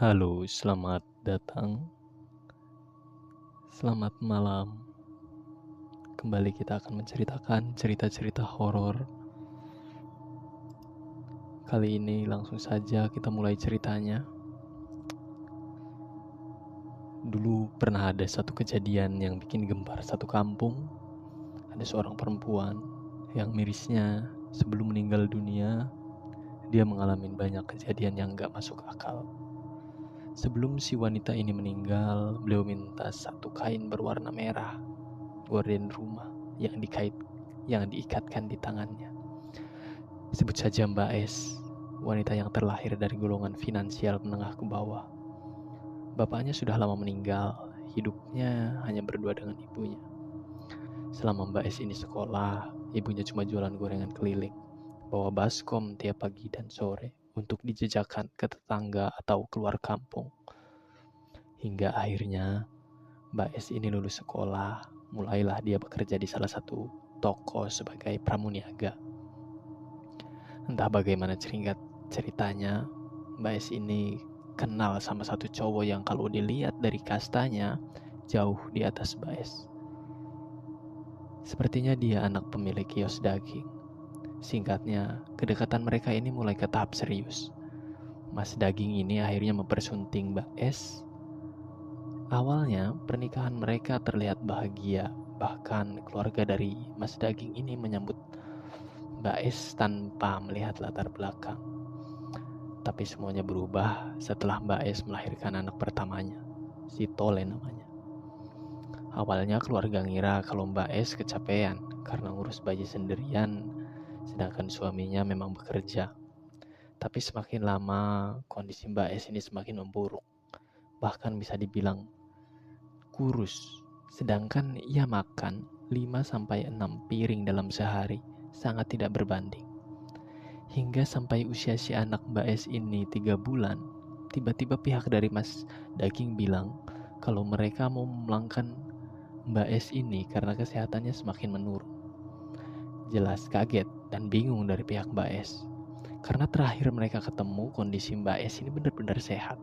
Halo, selamat datang. Selamat malam. Kembali kita akan menceritakan cerita-cerita horor. Kali ini langsung saja kita mulai ceritanya. Dulu pernah ada satu kejadian yang bikin gempar satu kampung. Ada seorang perempuan yang mirisnya sebelum meninggal dunia, dia mengalami banyak kejadian yang gak masuk akal. Sebelum si wanita ini meninggal, beliau minta satu kain berwarna merah gorden rumah yang diikatkan di tangannya. Sebut saja Mbak S, wanita yang terlahir dari golongan finansial menengah ke bawah. Bapaknya sudah lama meninggal, hidupnya hanya berdua dengan ibunya. Selama Mbak S ini sekolah, ibunya cuma jualan gorengan keliling, bawa baskom tiap pagi dan sore untuk dijajakan ke tetangga atau keluar kampung. Hingga akhirnya Mbak S ini lulus sekolah, mulailah dia bekerja di salah satu toko sebagai pramuniaga. Entah bagaimana ceritanya, Mbak S ini kenal sama satu cowok yang kalau dilihat dari kastanya jauh di atas Mbak S. Sepertinya dia anak pemilik kios daging. Singkatnya, kedekatan mereka ini mulai ke tahap serius. Mas daging ini akhirnya mempersunting Mbak S. Awalnya pernikahan mereka terlihat bahagia, bahkan keluarga dari Mas daging ini menyambut Mbak S tanpa melihat latar belakang. Tapi semuanya berubah setelah Mbak S melahirkan anak pertamanya, si Tole namanya. Awalnya keluarga ngira kalau Mbak S kecapean karena ngurus bayi sendirian, sedangkan suaminya memang bekerja. Tapi semakin lama kondisi Mbak S ini semakin memburuk. Bahkan bisa dibilang kurus, sedangkan ia makan 5-6 piring dalam sehari, sangat tidak berbanding. Hingga sampai usia si anak Mbak S ini 3 bulan, tiba-tiba pihak dari Mas Daging bilang kalau mereka mau memulangkan Mbak S ini karena kesehatannya semakin menurun. Jelas kaget dan bingung dari pihak Mbak S, karena terakhir mereka ketemu kondisi Mbak S ini benar-benar sehat.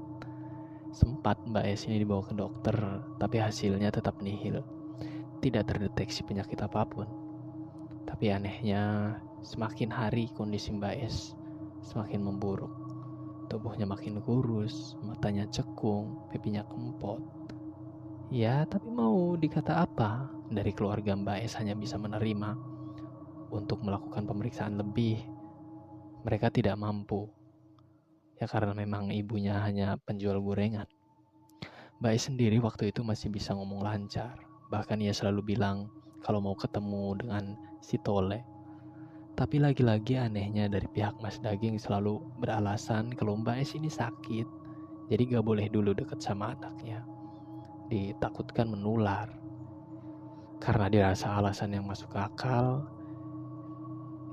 Sempat Mbak S ini dibawa ke dokter, tapi hasilnya tetap nihil. Tidak terdeteksi penyakit apapun. Tapi anehnya, semakin hari kondisi Mbak S semakin memburuk. Tubuhnya makin kurus, matanya cekung, pipinya kempot. Ya, tapi mau dikata apa? Dari keluarga Mbak S hanya bisa menerima. Untuk melakukan pemeriksaan lebih, mereka tidak mampu. Ya karena memang ibunya hanya penjual gorengan. Mbak S sendiri waktu itu masih bisa ngomong lancar. Bahkan ia selalu bilang kalau mau ketemu dengan si Tole. Tapi lagi-lagi anehnya dari pihak Mas Daging selalu beralasan kalau Mbak S ini sakit. Jadi gak boleh dulu deket sama anaknya. Ditakutkan menular. Karena dirasa alasan yang masuk akal,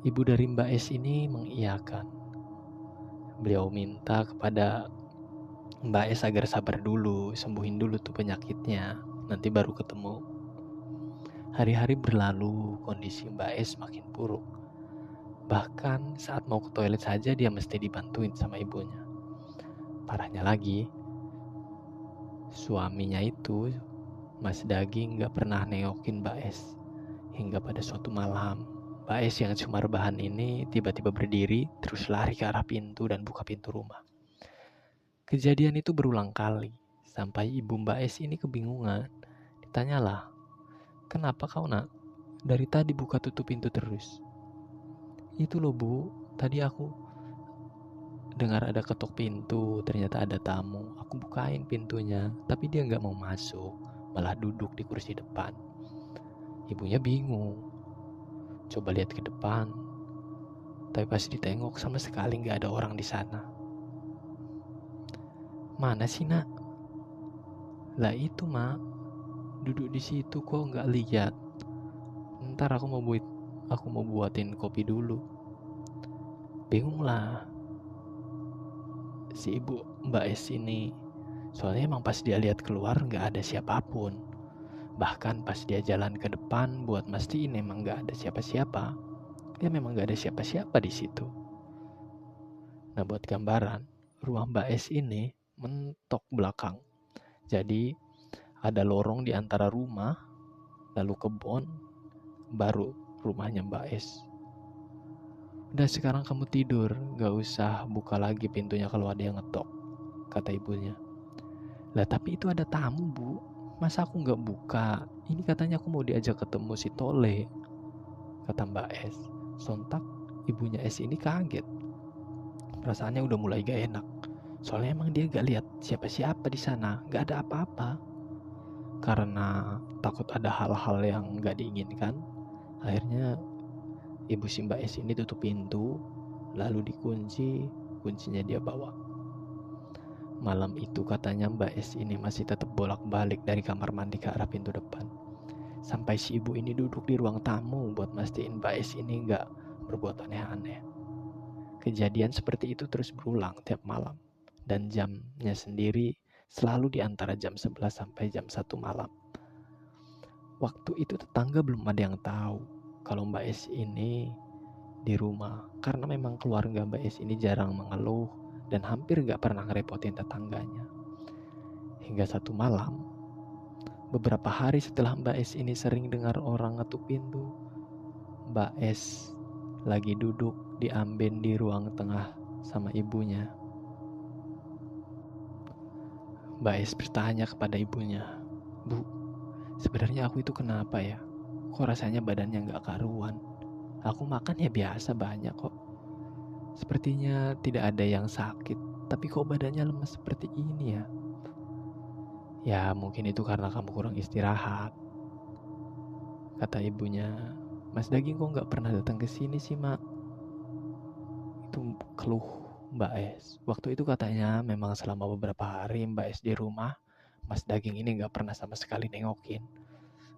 ibu dari Mbak S ini mengiyakan. Beliau minta kepada Mbak S agar sabar dulu, sembuhin dulu tuh penyakitnya, nanti baru ketemu. Hari-hari berlalu, kondisi Mbak S makin buruk. Bahkan saat mau ke toilet saja dia mesti dibantuin sama ibunya. Parahnya lagi, suaminya itu, Mas Daging, gak pernah nengokin Mbak S. Hingga pada suatu malam, Mbak S yang cuma rebahan ini tiba-tiba berdiri, terus lari ke arah pintu dan buka pintu rumah. Kejadian itu berulang kali, sampai ibu Mbak S ini kebingungan. Ditanyalah, kenapa kau nak? Dari tadi buka tutup pintu terus. Itu loh bu, tadi aku dengar ada ketok pintu, ternyata ada tamu. Aku bukain pintunya, tapi dia gak mau masuk, malah duduk di kursi depan. Ibunya bingung, coba lihat ke depan, tapi pas ditengok sama sekali gak ada orang di sana. Mana sih nak? Lah itu mak, duduk di situ kok nggak lihat. Ntar aku mau buatin kopi dulu. Bingung lah si ibu Mbak S ini. Soalnya emang pas dia lihat keluar nggak ada siapapun. Bahkan pas dia jalan ke depan buat mastiin emang nggak ada siapa-siapa. Ya memang nggak ada siapa-siapa di situ. Nah buat gambaran, rumah Mbak S ini mentok belakang. Jadi ada lorong di antara rumah, lalu kebun, baru rumahnya Mbak S. Udah sekarang kamu tidur, gak usah buka lagi pintunya kalau ada yang ngetok, kata ibunya. Lah tapi itu ada tamu bu, masa aku gak buka? Ini katanya aku mau diajak ketemu si Tole, kata Mbak S. Sontak ibunya S ini kaget. Perasaannya udah mulai gak enak. Soalnya emang dia gak lihat siapa-siapa di sana, gak ada apa-apa. Karena takut ada hal-hal yang gak diinginkan, akhirnya ibu si Mbak S ini tutup pintu, lalu dikunci, kuncinya dia bawa. Malam itu katanya Mbak S ini masih tetap bolak-balik dari kamar mandi ke arah pintu depan. Sampai si ibu ini duduk di ruang tamu buat mastiin Mbak S ini gak berbuat aneh-aneh. Kejadian seperti itu terus berulang tiap malam. Dan jamnya sendiri selalu di antara jam 11 sampai jam 1 malam. Waktu itu tetangga belum ada yang tahu kalau Mbak S ini di rumah. Karena memang keluarga Mbak S ini jarang mengeluh dan hampir gak pernah ngerepotin tetangganya. Hingga satu malam, beberapa hari setelah Mbak S ini sering dengar orang ngetuk pintu, Mbak S lagi duduk diamben di ruang tengah sama ibunya. Mbak S bertanya kepada ibunya, "Bu, sebenarnya aku itu kenapa ya? Kok rasanya badannya gak karuan? Aku makan ya biasa banyak kok. Sepertinya tidak ada yang sakit, tapi kok badannya lemas seperti ini ya?" "Ya mungkin itu karena kamu kurang istirahat," kata ibunya. "Mas Daging kok gak pernah datang ke sini sih mak?" Itu keluh Mbak S. Waktu itu katanya memang selama beberapa hari Mbak S di rumah, Mas Daging ini gak pernah sama sekali nengokin.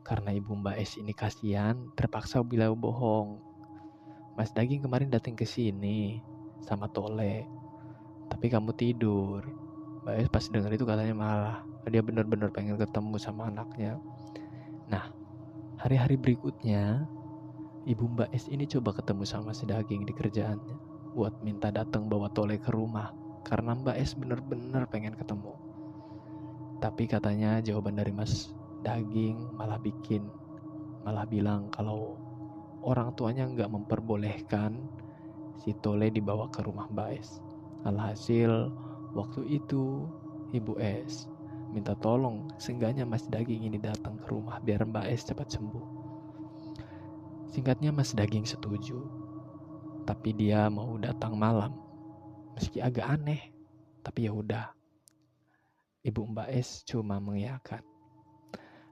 Karena ibu Mbak S ini kasihan, terpaksa bilang bohong. "Mas Daging kemarin datang ke sini sama Tole, tapi kamu tidur." Mbak S pas denger itu katanya marah. Dia benar-benar pengen ketemu sama anaknya. Nah, hari-hari berikutnya, ibu Mbak S ini coba ketemu sama si Daging di kerjaannya buat minta datang bawa Tole ke rumah karena Mbak S benar-benar pengen ketemu. Tapi katanya jawaban dari Mas Daging malah bilang kalau orang tuanya nggak memperbolehkan si Tole dibawa ke rumah Mbak S. Alhasil waktu itu Ibu S minta tolong seenggaknya Mas Daging ini datang ke rumah biar Mbak S cepat sembuh. Singkatnya Mas Daging setuju, tapi dia mau datang malam. Meski agak aneh, tapi ya udah. Ibu Mbak S cuma mengiyakan.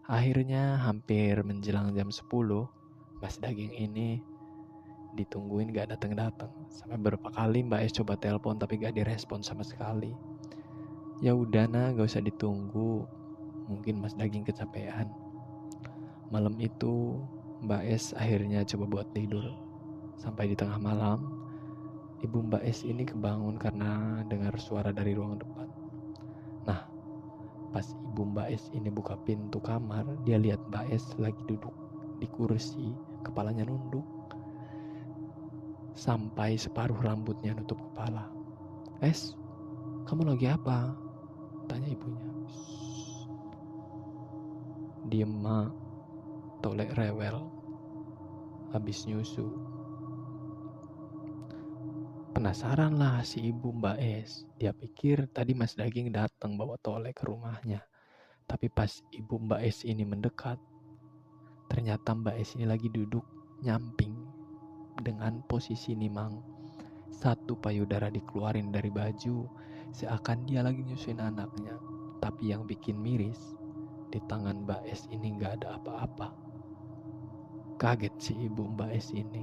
Akhirnya hampir menjelang jam 10, Mas Daging ini ditungguin gak datang-datang. Sampai beberapa kali Mbak S coba telepon tapi gak direspon sama sekali. Ya udah nah, gak usah ditunggu. Mungkin Mas Daging kecapean. Malam itu Mbak S akhirnya coba buat tidur. Sampai di tengah malam, ibu Mbak S ini kebangun karena dengar suara dari ruang depan. Nah, pas ibu Mbak S ini buka pintu kamar, dia lihat Mbak S lagi duduk di kursi, kepalanya nunduk, sampai separuh rambutnya nutup kepala. "Es, kamu lagi apa?" tanya ibunya. "Diem mak, Tolek rewel, habis nyusu." Penasaran lah si ibu Mbak S. Dia pikir tadi Mas Daging datang bawa Tole ke rumahnya. Tapi pas ibu Mbak S ini mendekat, ternyata Mbak S ini lagi duduk nyamping dengan posisi nimang. Satu payudara dikeluarin dari baju, seakan dia lagi nyusuin anaknya. Tapi yang bikin miris, di tangan Mbak S ini gak ada apa-apa. Kaget si ibu Mbak S ini.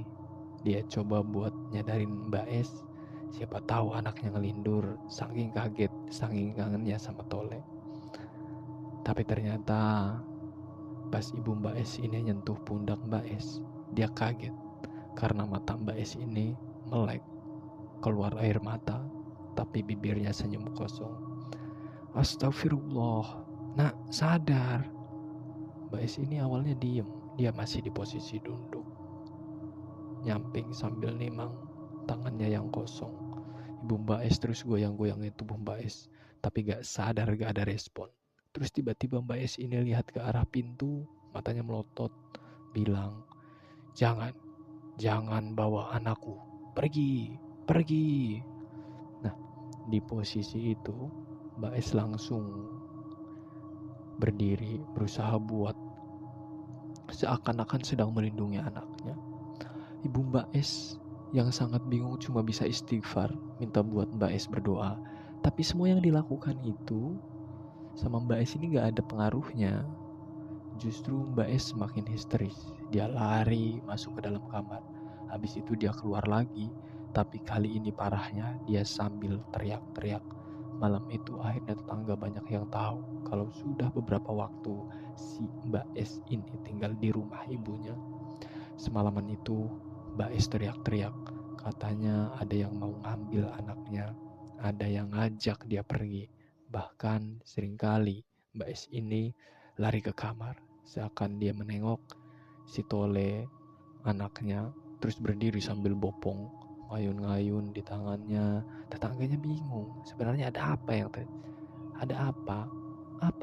Dia coba buat nyadarin Mbak S, siapa tahu anaknya ngelindur, saking kaget, saking kangennya sama Tole. Tapi ternyata pas ibu Mbak S ini nyentuh pundak Mbak S, dia kaget karena mata Mbak S ini melek, keluar air mata, tapi bibirnya senyum kosong. "Astagfirullah, nak sadar." Mbak S ini awalnya diem, dia masih di posisi duduk, nyamping sambil nimang tangannya yang kosong. Ibu Mbak S terus goyang-goyangin tubuh Mbak S, tapi gak sadar gak ada respon. Terus tiba-tiba Mbak S ini lihat ke arah pintu, matanya melotot, bilang, Jangan bawa anakku, pergi. Nah, di posisi itu Mbak S langsung berdiri, berusaha buat seakan-akan sedang melindungi anaknya. Ibu Mbak S yang sangat bingung cuma bisa istighfar, minta buat Mbak S berdoa. Tapi semua yang dilakukan itu sama Mbak S ini gak ada pengaruhnya. Justru Mbak S semakin histeris. Dia lari masuk ke dalam kamar. Habis itu dia keluar lagi. Tapi kali ini parahnya dia sambil teriak-teriak. Malam itu akhirnya tetangga banyak yang tahu kalau sudah beberapa waktu si Mbak S ini tinggal di rumah ibunya. Semalaman itu Mbak S teriak-teriak. Katanya ada yang mau ngambil anaknya. Ada yang ngajak dia pergi. Bahkan seringkali Mbak S ini lari ke kamar. Seakan dia menengok si Tole, anaknya, terus berdiri sambil bopong, ngayun-ngayun di tangannya. Tetangganya bingung, sebenarnya ada apa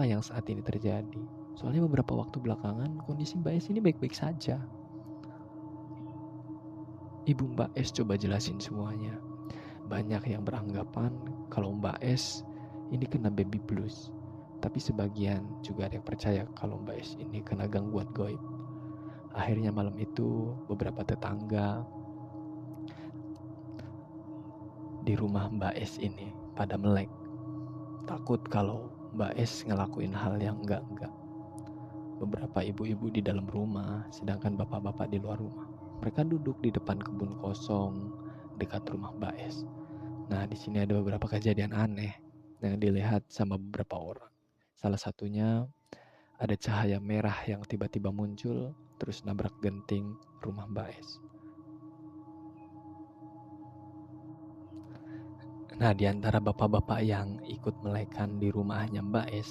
yang saat ini terjadi. Soalnya beberapa waktu belakangan kondisi Mbak S ini baik-baik saja. Ibu Mbak S coba jelasin semuanya. Banyak yang beranggapan kalau Mbak S ini kena baby blues. Tapi sebagian juga ada yang percaya kalau Mbak S ini kena gangguan gaib. Akhirnya malam itu beberapa tetangga di rumah Mbak S ini pada melek. Takut kalau Mbak S ngelakuin hal yang enggak. Beberapa ibu-ibu di dalam rumah, sedangkan bapak-bapak di luar rumah. Mereka duduk di depan kebun kosong dekat rumah Mbak S. Nah, di sini ada beberapa kejadian aneh yang dilihat sama beberapa orang. Salah satunya ada cahaya merah yang tiba-tiba muncul terus nabrak genting rumah Mbak S. Nah, di antara bapak-bapak yang ikut melekan di rumahnya Mbak S,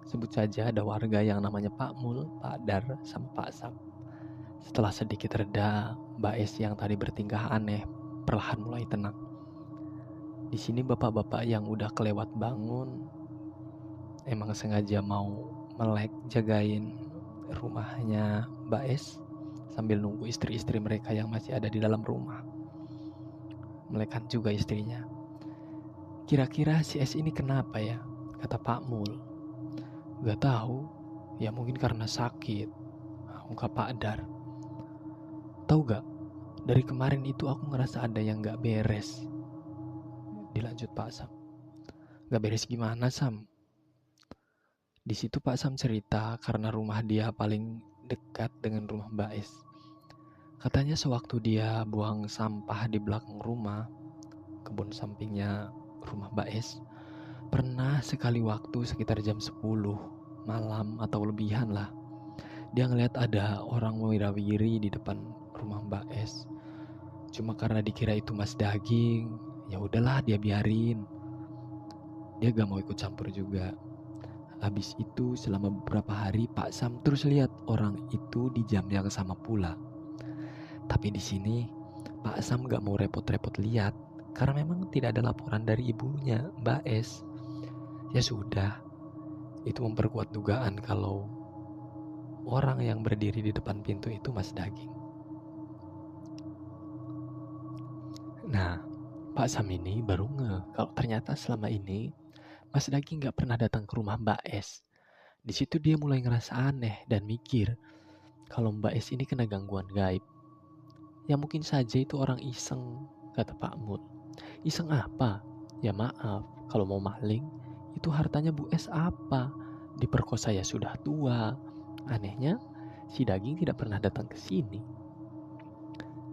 sebut saja ada warga yang namanya Pak Mul, Pak Dar, sama Pak Sam. Setelah sedikit reda, Mbak S yang tadi bertingkah aneh perlahan mulai tenang. Di sini bapak-bapak yang udah kelewat bangun emang sengaja mau melek jagain rumahnya Mbak S sambil nunggu istri-istri mereka yang masih ada di dalam rumah. Melekan juga istrinya. Kira-kira si S ini kenapa ya? Kata Pak Mul. Gak tahu, ya mungkin karena sakit. Ungkap Pak Dar. Tahu gak? Dari kemarin itu aku ngerasa ada yang gak beres. Dilanjut Pak Sam. Gak beres gimana, Sam? Di situ Pak Sam cerita karena rumah dia paling dekat dengan rumah Mbak S. Katanya sewaktu dia buang sampah di belakang rumah, kebun sampingnya rumah Mbak S, pernah sekali waktu sekitar jam 10 malam atau lebihan lah, dia ngeliat ada orang wirawiri di depan rumah Mbak S. Cuma karena dikira itu Mas Daging, ya udahlah dia biarin. Dia gak mau ikut campur juga. Habis itu selama beberapa hari Pak Sam terus lihat orang itu di jam yang sama pula. Tapi di sini Pak Sam gak mau repot-repot lihat karena memang tidak ada laporan dari ibunya Mbak S. Ya sudah, itu memperkuat dugaan kalau orang yang berdiri di depan pintu itu Mas Daging. Nah, Pak Sam ini baru kalau ternyata selama ini Mas Daging gak pernah datang ke rumah Mbak S. Di situ dia mulai ngerasa aneh dan mikir kalau Mbak S ini kena gangguan gaib. Ya mungkin saja itu orang iseng, kata Pak Mul. Iseng apa? Ya maaf, kalau mau maling, itu hartanya Bu S apa? Diperkosa ya sudah tua. Anehnya, si Daging tidak pernah datang ke sini.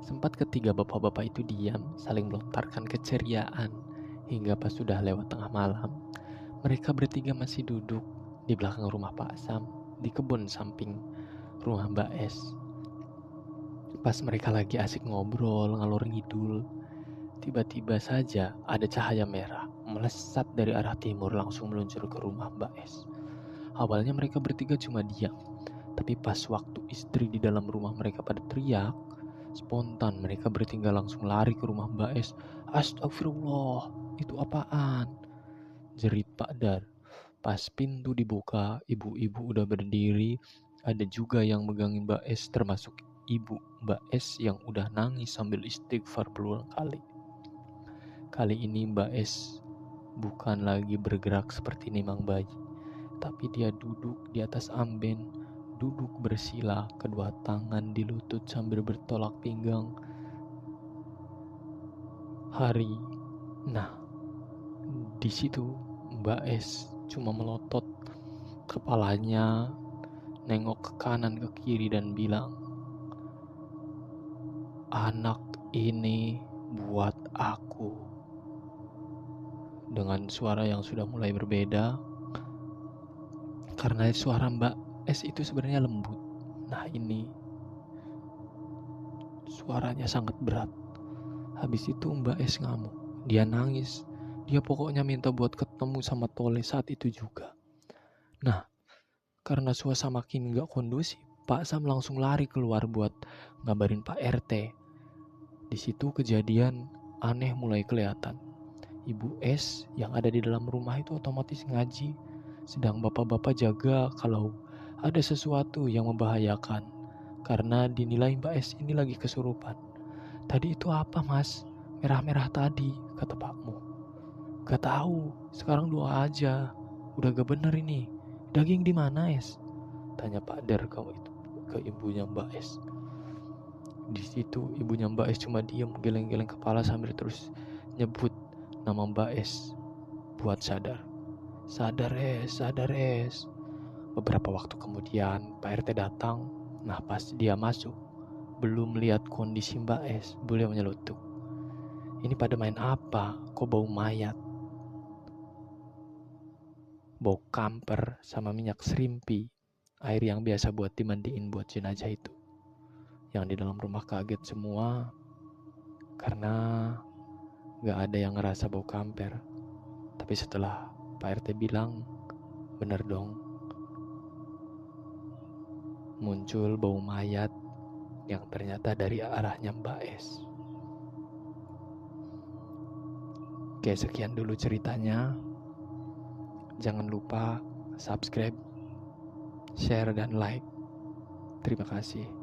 Sempat ketiga bapak-bapak itu diam, saling melontarkan keceriaan. Hingga pas sudah lewat tengah malam, mereka bertiga masih duduk di belakang rumah Pak Sam, di kebun samping rumah Mbak S. Pas mereka lagi asik ngobrol, ngalor ngidul, tiba-tiba saja ada cahaya merah melesat dari arah timur langsung meluncur ke rumah Mbak S. Awalnya mereka bertiga cuma diam, tapi pas waktu istri di dalam rumah mereka pada teriak, spontan mereka bertiga langsung lari ke rumah Mbak S. Astagfirullah, itu apaan? Jerit Pak Dar. Pas pintu dibuka, ibu-ibu udah berdiri. Ada juga yang megangin Mbak S, termasuk ibu Mbak S yang udah nangis sambil istighfar berulang kali. Kali ini Mbak S bukan lagi bergerak seperti nimang bayi, tapi dia duduk di atas amben, duduk bersila, kedua tangan di lutut sambil bertolak pinggang. Nah, di situ Mbak S cuma melotot kepalanya, nengok ke kanan ke kiri dan bilang, "Anak ini buat aku." Dengan suara yang sudah mulai berbeda, karena suara Mbak S itu sebenarnya lembut. Nah, ini suaranya sangat berat. Habis itu Mbak S ngamuk. Dia nangis. Dia pokoknya minta buat ketemu sama Tole saat itu juga. Nah, karena suasana makin gak kondusif, Pak Sam langsung lari keluar buat ngabarin Pak RT. Di situ kejadian aneh mulai kelihatan. Ibu S yang ada di dalam rumah itu otomatis ngaji, sedang bapak-bapak jaga kalau ada sesuatu yang membahayakan, karena dinilai Mbak S ini lagi kesurupan. "Tadi itu apa, Mas? Merah-merah tadi," kata Pakmu. "Gak tahu, sekarang doa aja. Udah gak bener ini. Daging di mana, Es?" tanya Pak Dar ke ibunya Mbak S. Di situ ibunya Mbak S cuma diam, geleng-geleng kepala sambil terus nyebut nama Mbak S buat sadar. "Sadar, Es, sadar, Es." Beberapa waktu kemudian Pak RT datang. Nah, pas dia masuk, belum lihat kondisi Mbak S, beliau menyelutuk, "Ini pada main apa? Kok bau mayat? Bau kamper sama minyak serimpi, air yang biasa buat dimandiin buat jenazah itu." Yang di dalam rumah kaget semua karena gak ada yang ngerasa bau kamper. Tapi setelah Pak RT bilang, bener dong, muncul bau mayat yang ternyata dari arahnya Mbak S. Oke, sekian dulu ceritanya. Jangan lupa subscribe, share, dan like. Terima kasih.